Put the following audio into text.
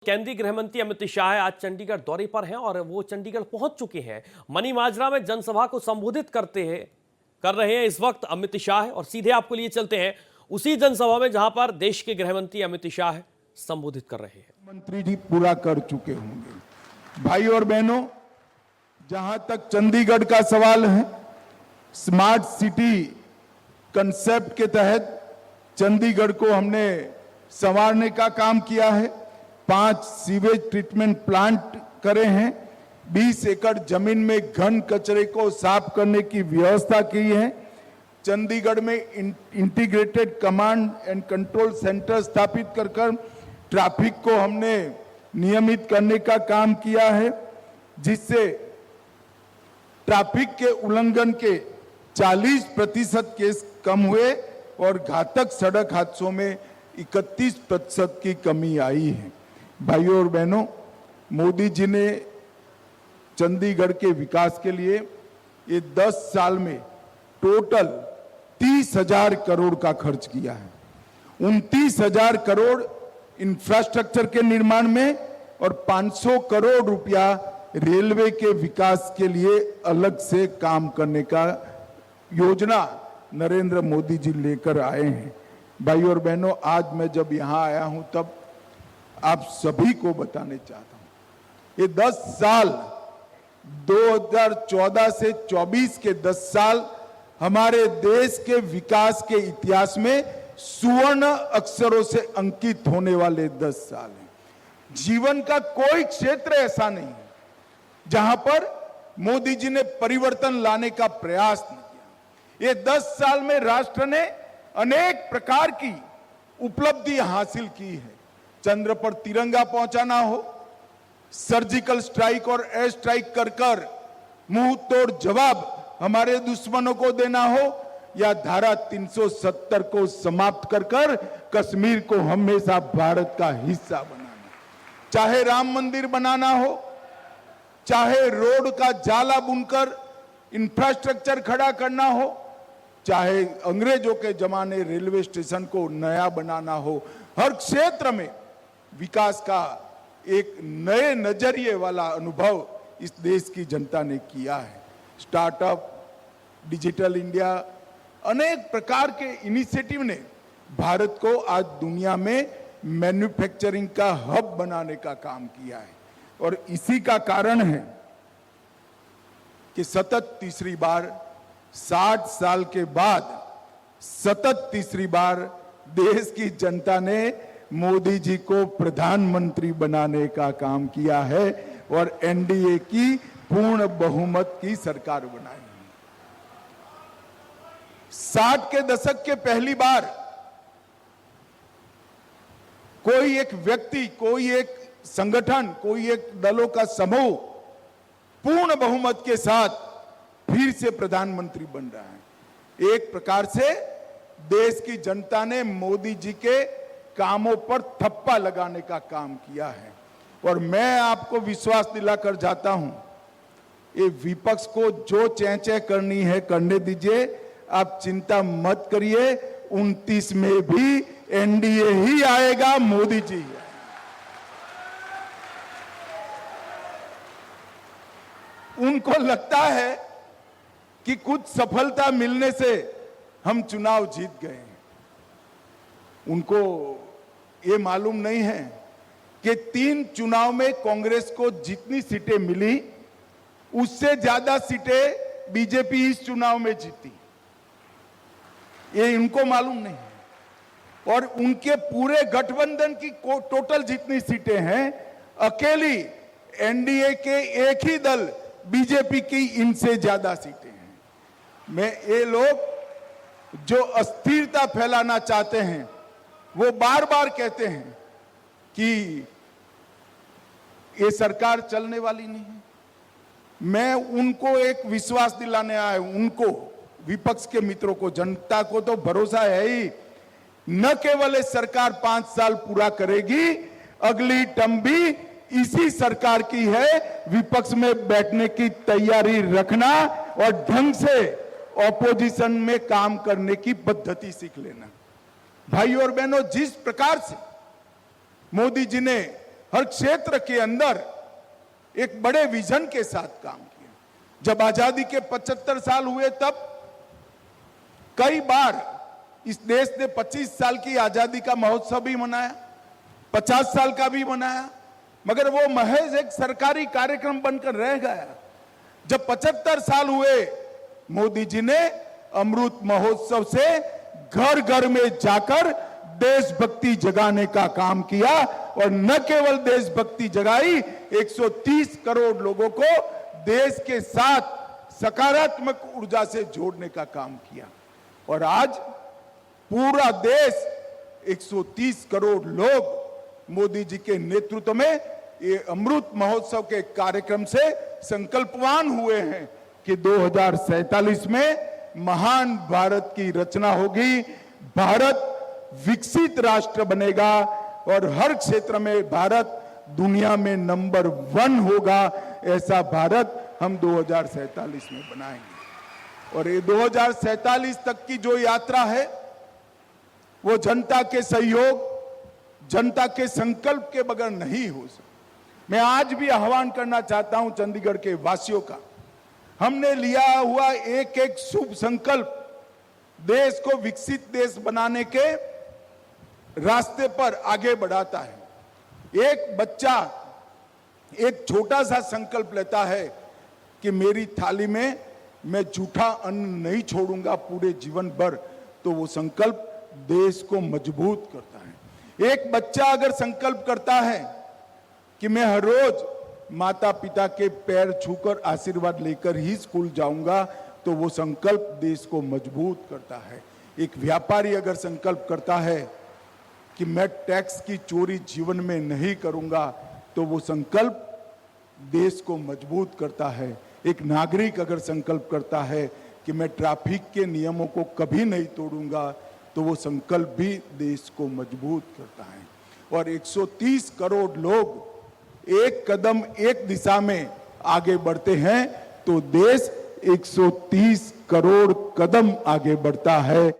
केंद्रीय गृह मंत्री अमित शाह आज चंडीगढ़ दौरे पर हैं और वो चंडीगढ़ पहुंच चुके हैं। मनी माजरा में जनसभा को संबोधित कर रहे हैं इस वक्त अमित शाह, और सीधे आपको लिए चलते हैं उसी जनसभा में जहां पर देश के गृह मंत्री अमित शाह संबोधित कर रहे हैं। मंत्री जी पूरा कर चुके होंगे। भाई और बहनों, जहां तक चंडीगढ़ का सवाल है, स्मार्ट सिटी कंसेप्ट के तहत चंडीगढ़ को हमने संवारने का काम किया है। 5 सीवेज ट्रीटमेंट प्लांट करे हैं। 20 एकड़ जमीन में घन कचरे को साफ करने की व्यवस्था की है। चंडीगढ़ में integrated command and control centre स्थापित कर ट्रैफिक को हमने नियमित करने का काम किया है, जिससे ट्रैफिक के उल्लंघन के 40% केस कम हुए और घातक सड़क हादसों में 31% की कमी आई है। भाइयों और बहनों, मोदी जी ने चंडीगढ़ के विकास के लिए ये 10 साल में टोटल 30,000 करोड़ का खर्च किया है। 29,000 करोड़ इंफ्रास्ट्रक्चर के निर्माण में और 500 करोड़ रुपया रेलवे के विकास के लिए अलग से काम करने का योजना नरेंद्र मोदी जी लेकर आए हैं। भाइयों और बहनों, आज मैं जब यहां आया हूं तब आप सभी को बताने चाहता हूं, ये 10 साल 2014 से 24 के 10 साल हमारे देश के विकास के इतिहास में सुवर्ण अक्षरों से अंकित होने वाले 10 साल हैं। जीवन का कोई क्षेत्र ऐसा नहीं है जहां पर मोदी जी ने परिवर्तन लाने का प्रयास नहीं किया। ये 10 साल में राष्ट्र ने अनेक प्रकार की उपलब्धि हासिल की है। चंद्र पर तिरंगा पहुंचाना हो, सर्जिकल स्ट्राइक और एयर स्ट्राइक कर मुंह तोड़ जवाब हमारे दुश्मनों को देना हो, या धारा 370 को समाप्त कर कश्मीर को हमेशा भारत का हिस्सा बनाना, चाहे राम मंदिर बनाना हो, चाहे रोड का जाला बुनकर इंफ्रास्ट्रक्चर खड़ा करना हो, चाहे अंग्रेजों के जमाने रेलवे स्टेशन को नया बनाना हो, हर क्षेत्र में विकास का एक नए नजरिए वाला अनुभव इस देश की जनता ने किया है। स्टार्टअप, डिजिटल इंडिया, अनेक प्रकार के इनिशिएटिव ने भारत को आज दुनिया में मैन्युफैक्चरिंग का हब बनाने का काम किया है, और इसी का कारण है कि सतत तीसरी बार 60 साल के बाद सतत तीसरी बार देश की जनता ने मोदी जी को प्रधानमंत्री बनाने का काम किया है और एनडीए की पूर्ण बहुमत की सरकार बनाई। 60 के दशक के पहली बार कोई एक व्यक्ति, कोई एक संगठन, कोई एक दलों का समूह पूर्ण बहुमत के साथ फिर से प्रधानमंत्री बन रहा है। एक प्रकार से देश की जनता ने मोदी जी के कामों पर थप्पा लगाने का काम किया है, और मैं आपको विश्वास दिलाकर जाता हूं, ये विपक्ष को जो चैं करनी है करने दीजिए, आप चिंता मत करिए। 29 में भी एनडीए ही आएगा, मोदी जी है। उनको लगता है कि कुछ सफलता मिलने से हम चुनाव जीत गए हैं। उनको ये मालूम नहीं है कि 3 चुनाव में कांग्रेस को जितनी सीटें मिली, उससे ज्यादा सीटें बीजेपी इस चुनाव में जीती। ये इनको मालूम नहीं है। और उनके पूरे गठबंधन की टोटल जितनी सीटें हैं, अकेली एनडीए के एक ही दल बीजेपी की इनसे ज्यादा सीटें हैं। मैं ये लोग जो अस्थिरता फैलाना चाहते हैं, वो बार बार कहते हैं कि ये सरकार चलने वाली नहीं है। मैं उनको एक विश्वास दिलाने आया हूं, उनको, विपक्ष के मित्रों को, जनता को तो भरोसा है ही, न केवल ये सरकार 5 साल पूरा करेगी, अगली टर्म भी इसी सरकार की है। विपक्ष में बैठने की तैयारी रखना और ढंग से ऑपोजिशन में काम करने की पद्धति सीख लेना। भाइयों और बहनों, जिस प्रकार से मोदी जी ने हर क्षेत्र के अंदर एक बड़े विजन के साथ काम किया। जब आजादी के 75 साल हुए तब कई बार इस देश ने 25 साल की आजादी का महोत्सव भी मनाया, 50 साल का भी मनाया, मगर वो महज एक सरकारी कार्यक्रम बनकर रह गया। जब 75 साल हुए, मोदी जी ने अमृत महोत्सव से घर घर में जाकर देशभक्ति जगाने का काम किया और न केवल देशभक्ति जगाई, 130 करोड़ लोगों को देश के साथ सकारात्मक ऊर्जा से जोड़ने का काम किया। और आज पूरा देश 130 करोड़ लोग मोदी जी के नेतृत्व में ये अमृत महोत्सव के कार्यक्रम से संकल्पवान हुए हैं कि 2047 में महान भारत की रचना होगी, भारत विकसित राष्ट्र बनेगा और हर क्षेत्र में भारत दुनिया में नंबर 1 होगा। ऐसा भारत हम 2047 में बनाएंगे। और ये 2047 तक की जो यात्रा है वो जनता के सहयोग, जनता के संकल्प के बगैर नहीं हो सकती। मैं आज भी आह्वान करना चाहता हूं चंडीगढ़ के वासियों का, हमने लिया हुआ एक एक शुभ संकल्प देश को विकसित देश बनाने के रास्ते पर आगे बढ़ाता है। एक बच्चा एक छोटा सा संकल्प लेता है कि मेरी थाली में मैं जूठा अन्न नहीं छोड़ूंगा पूरे जीवन भर, तो वो संकल्प देश को मजबूत करता है। एक बच्चा अगर संकल्प करता है कि मैं हर रोज माता पिता के पैर छूकर आशीर्वाद लेकर ही स्कूल जाऊंगा, तो वो संकल्प देश को मजबूत करता है। एक व्यापारी अगर संकल्प करता है कि मैं टैक्स की चोरी जीवन में नहीं करूंगा, तो वो संकल्प देश को मजबूत करता है। एक नागरिक अगर संकल्प करता है कि मैं ट्रैफिक के नियमों को कभी नहीं तोड़ूंगा, तो वो संकल्प भी देश को मजबूत करता है। और 130 करोड़ लोग एक कदम एक दिशा में आगे बढ़ते हैं तो देश 130 करोड़ कदम आगे बढ़ता है।